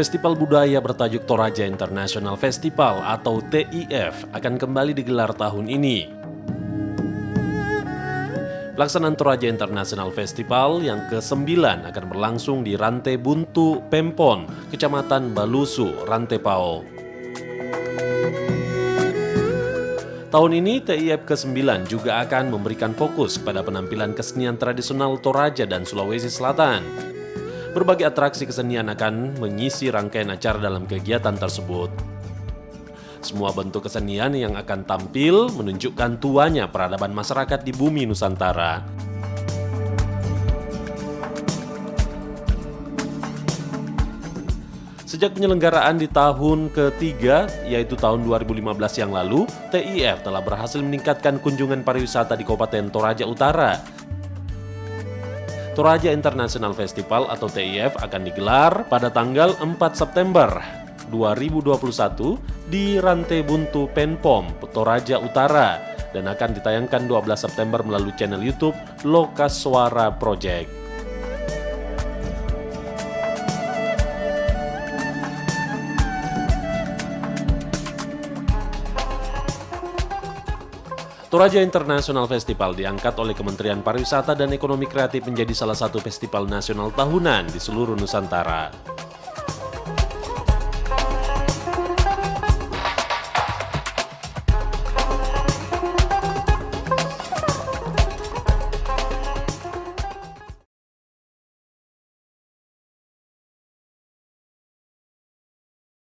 Festival budaya bertajuk Toraja International Festival atau TIF akan kembali digelar tahun ini. Pelaksanaan Toraja International Festival yang ke-9 akan berlangsung di Rantai Buntu, Pempon, Kecamatan Balusu, Rantai Pao. Tahun ini TIF ke-9 juga akan memberikan fokus pada penampilan kesenian tradisional Toraja dan Sulawesi Selatan. Berbagai atraksi kesenian akan mengisi rangkaian acara dalam kegiatan tersebut. Semua bentuk kesenian yang akan tampil menunjukkan tuanya peradaban masyarakat di bumi Nusantara. Sejak penyelenggaraan di tahun ketiga, yaitu tahun 2015 yang lalu, TIF telah berhasil meningkatkan kunjungan pariwisata di Kabupaten Toraja Utara. Toraja International Festival atau TIF akan digelar pada tanggal 4 September 2021 di Rantai Buntu Penpom, Toraja Utara, dan akan ditayangkan 12 September melalui channel YouTube Lokas Suara Project. Toraja International Festival diangkat oleh Kementerian Pariwisata dan Ekonomi Kreatif menjadi salah satu festival nasional tahunan di seluruh Nusantara.